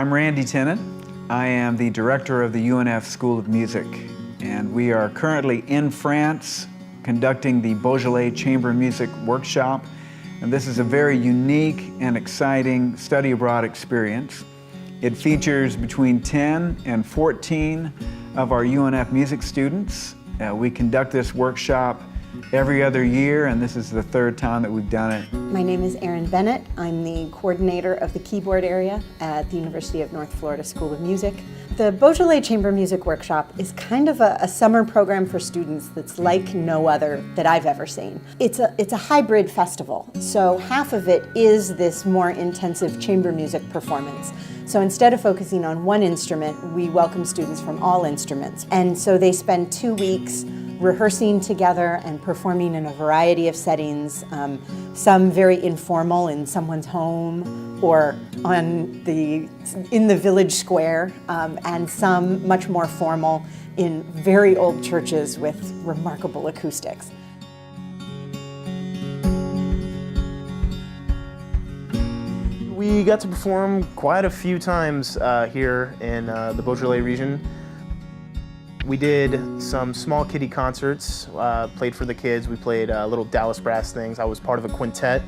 I'm Randy Tennant. I am the director of the UNF School of Music, and we are currently in France conducting the Beaujolais Chamber Music Workshop. And this is a very unique and exciting study abroad experience. It features between 10 and 14 of our UNF music students. We conduct this workshop every other year, and this is the third time that we've done it. My name is Erin Bennett. I'm the coordinator of the keyboard area at the University of North Florida School of Music. The Beaujolais Chamber Music Workshop is kind of a summer program for students that's like no other that I've ever seen. It's a hybrid festival, so half of it is this more intensive chamber music performance. So instead of focusing on one instrument, we welcome students from all instruments. And so they spend 2 weeks rehearsing together and performing in a variety of settings, some very informal in someone's home or in the village square, and some much more formal in very old churches with remarkable acoustics. We got to perform quite a few times here in the Beaujolais region. We did some small kiddie concerts, played for the kids. We played little Dallas brass things. I was part of a quintet.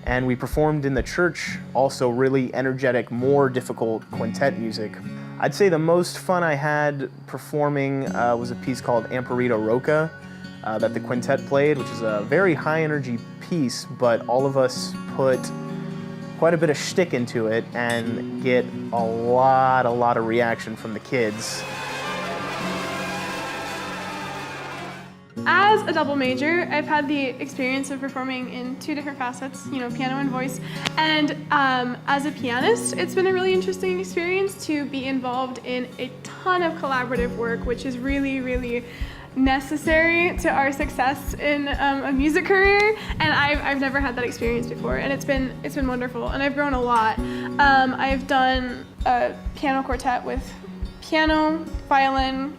And we performed in the church, also really energetic, more difficult quintet music. I'd say the most fun I had performing was a piece called Amparito Roca that the quintet played, which is a very high energy piece, but all of us put quite a bit of shtick into it and get a lot of reaction from the kids. As a double major, I've had the experience of performing in 2 different facets, piano and voice. And as a pianist, it's been a really interesting experience to be involved in a ton of collaborative work, which is really, really necessary to our success in a music career. And I've never had that experience before, and it's been wonderful, and I've grown a lot. I've done a piano quartet with piano, violin,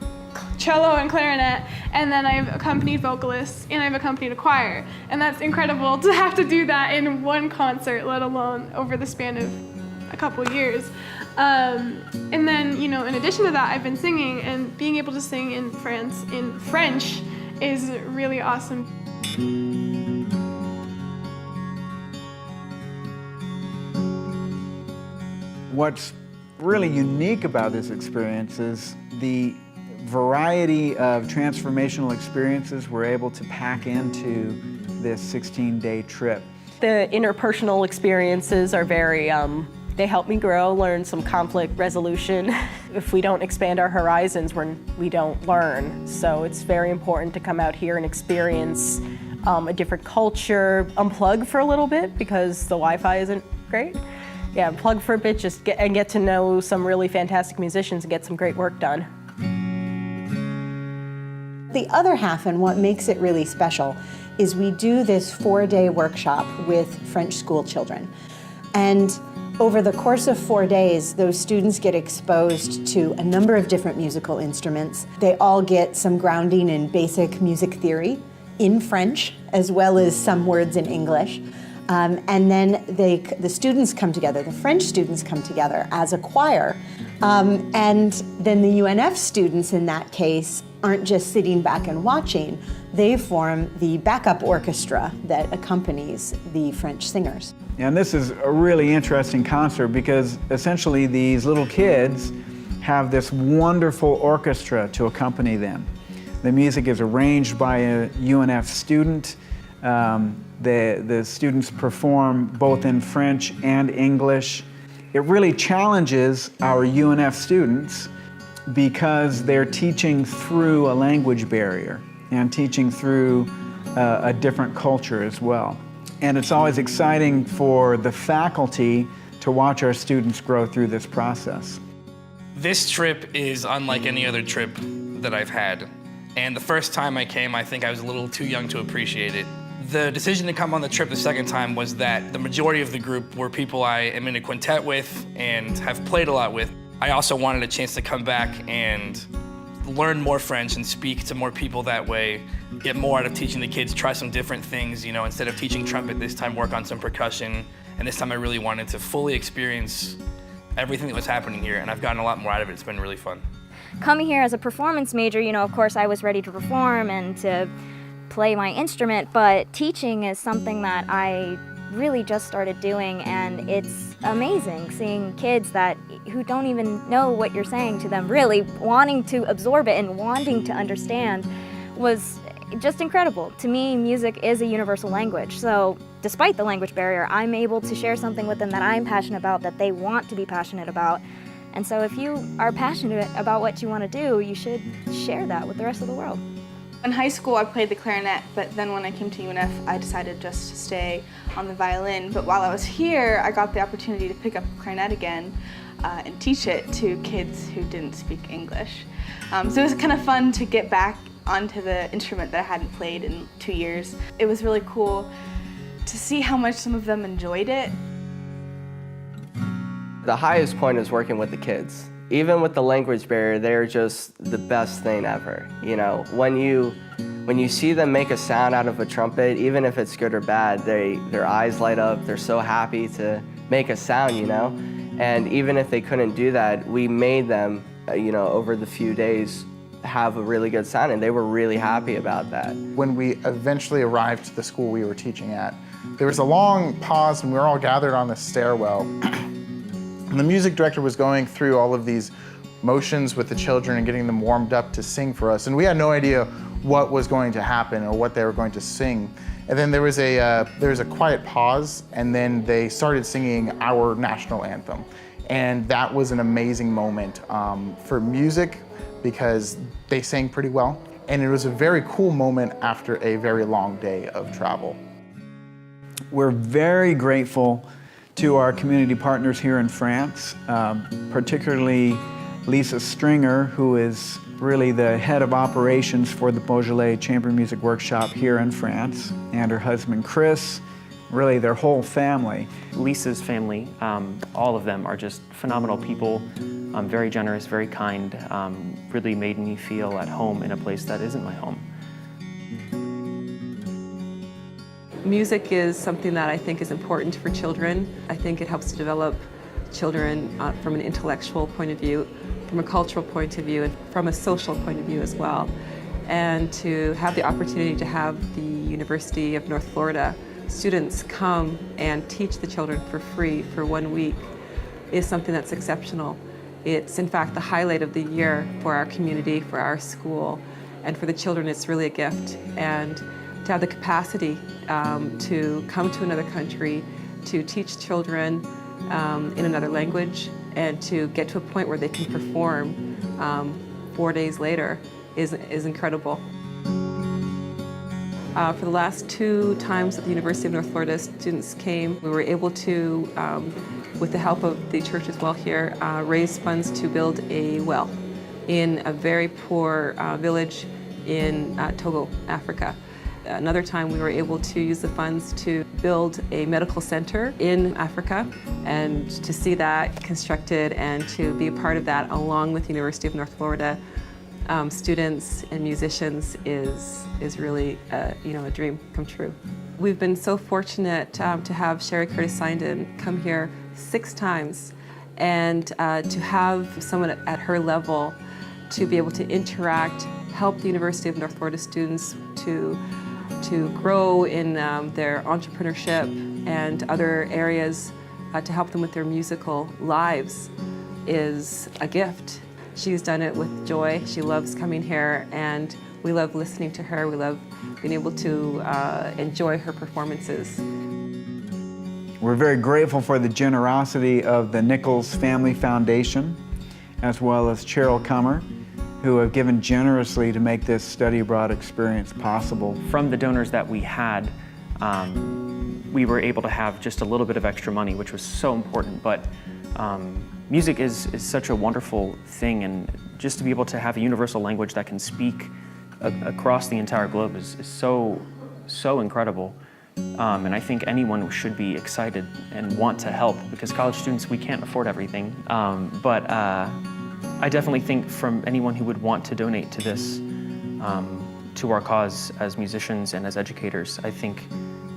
cello and clarinet, and then I've accompanied vocalists and I've accompanied a choir. And that's incredible to have to do that in one concert, let alone over the span of a couple years. And then, in addition to that, I've been singing, and being able to sing in France in French is really awesome. What's really unique about this experience is the variety of transformational experiences we're able to pack into this 16-day trip. The interpersonal experiences are very, they help me grow, learn some conflict resolution. If we don't expand our horizons, we don't learn. So it's very important to come out here and experience a different culture, unplug for a little bit because the Wi-Fi isn't great. Yeah, unplug for a bit, get to know some really fantastic musicians and get some great work done. The other half, and what makes it really special, is we do this 4-day workshop with French school children. And over the course of 4 days, those students get exposed to a number of different musical instruments. They all get some grounding in basic music theory in French, as well as some words in English. And then the students come together, the French students come together as a choir. And then the UNF students in that case aren't just sitting back and watching, they form the backup orchestra that accompanies the French singers. And this is a really interesting concert because essentially these little kids have this wonderful orchestra to accompany them. The music is arranged by a UNF student. The students perform both in French and English. It really challenges our UNF students because they're teaching through a language barrier and teaching through a different culture as well. And it's always exciting for the faculty to watch our students grow through this process. This trip is unlike any other trip that I've had. And the first time I came, I think I was a little too young to appreciate it. The decision to come on the trip the second time was that the majority of the group were people I am in a quintet with and have played a lot with. I also wanted a chance to come back and learn more French and speak to more people that way, get more out of teaching the kids, try some different things, instead of teaching trumpet this time, work on some percussion. And this time I really wanted to fully experience everything that was happening here, and I've gotten a lot more out of it. It's been really fun. Coming here as a performance major, of course I was ready to perform and to play my instrument, but teaching is something that I really just started doing, and it's amazing seeing kids who don't even know what you're saying to them, really wanting to absorb it and wanting to understand was just incredible. To me, music is a universal language, so despite the language barrier, I'm able to share something with them that I'm passionate about, that they want to be passionate about. And so if you are passionate about what you want to do, you should share that with the rest of the world. In high school, I played the clarinet, but then when I came to UNF, I decided just to stay on the violin. But while I was here, I got the opportunity to pick up the clarinet again and teach it to kids who didn't speak English. So it was kind of fun to get back onto the instrument that I hadn't played in 2 years. It was really cool to see how much some of them enjoyed it. The highest point is working with the kids. Even with the language barrier, they're just the best thing ever. When you see them make a sound out of a trumpet, even if it's good or bad, their eyes light up. They're so happy to make a sound, And even if they couldn't do that, we made them, over the few days, have a really good sound, and they were really happy about that. When we eventually arrived to the school we were teaching at, there was a long pause and we were all gathered on the stairwell. And the music director was going through all of these motions with the children and getting them warmed up to sing for us. And we had no idea what was going to happen or what they were going to sing. And then there was a quiet pause, and then they started singing our national anthem. And that was an amazing moment for music, because they sang pretty well. And it was a very cool moment after a very long day of travel. We're very grateful to our community partners here in France, particularly Lisa Stringer, who is really the head of operations for the Beaujolais Chamber Music Workshop here in France, and her husband Chris, really their whole family. Lisa's family, all of them are just phenomenal people, very generous, very kind, really made me feel at home in a place that isn't my home. Music is something that I think is important for children. I think it helps to develop children from an intellectual point of view, from a cultural point of view, and from a social point of view as well. And to have the opportunity to have the University of North Florida students come and teach the children for free for 1 week is something that's exceptional. It's in fact the highlight of the year for our community, for our school, and for the children it's really a gift. And to have the capacity to come to another country, to teach children in another language, and to get to a point where they can perform 4 days later is incredible. For the last 2 times that the University of North Florida students came, we were able to, with the help of the church as well here, raise funds to build a well in a very poor village in Togo, Africa. Another time we were able to use the funds to build a medical center in Africa, and to see that constructed and to be a part of that along with the University of North Florida students and musicians is really a dream come true. We've been so fortunate to have Sherry Curtis Sinden come here 6 times, and to have someone at her level to be able to interact, help the University of North Florida students to grow in their entrepreneurship and other areas, to help them with their musical lives is a gift. She's done it with joy. She loves coming here, and we love listening to her. We love being able to enjoy her performances. We're very grateful for the generosity of the Nichols Family Foundation, as well as Cheryl Kummer, who have given generously to make this study abroad experience possible. From the donors that we had, we were able to have just a little bit of extra money, which was so important. But music is such a wonderful thing, and just to be able to have a universal language that can speak across the entire globe is so incredible. And I think anyone should be excited and want to help, because college students, we can't afford everything. But I definitely think from anyone who would want to donate to this, to our cause as musicians and as educators, I think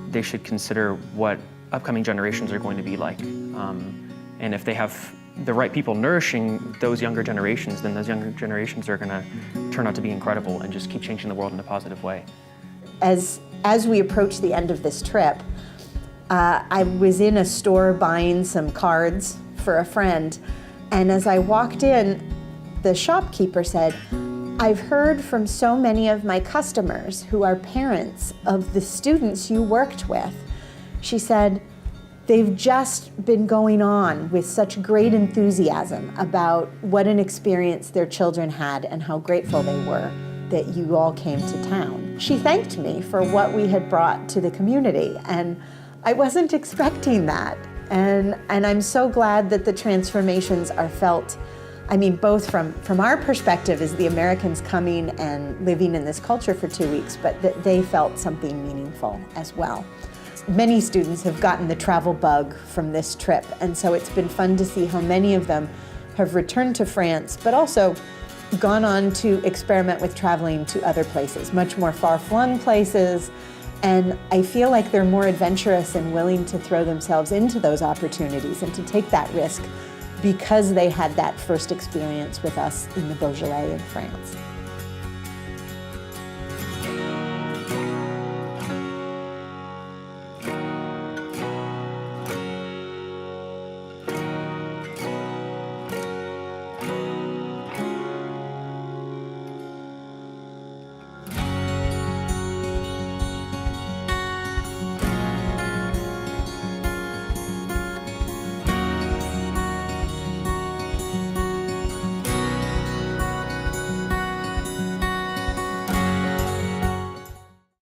they should consider what upcoming generations are going to be like. And if they have the right people nourishing those younger generations, then those younger generations are going to turn out to be incredible and just keep changing the world in a positive way. As we approach the end of this trip, I was in a store buying some cards for a friend, and as I walked in, the shopkeeper said, "I've heard from so many of my customers who are parents of the students you worked with." She said, "They've just been going on with such great enthusiasm about what an experience their children had and how grateful they were that you all came to town." She thanked me for what we had brought to the community, and I wasn't expecting that. And I'm so glad that the transformations are felt, I mean, both from our perspective as the Americans coming and living in this culture for 2 weeks, but that they felt something meaningful as well. Many students have gotten the travel bug from this trip, and so it's been fun to see how many of them have returned to France, but also gone on to experiment with traveling to other places, much more far-flung places, and I feel like they're more adventurous and willing to throw themselves into those opportunities and to take that risk because they had that first experience with us in the Beaujolais in France.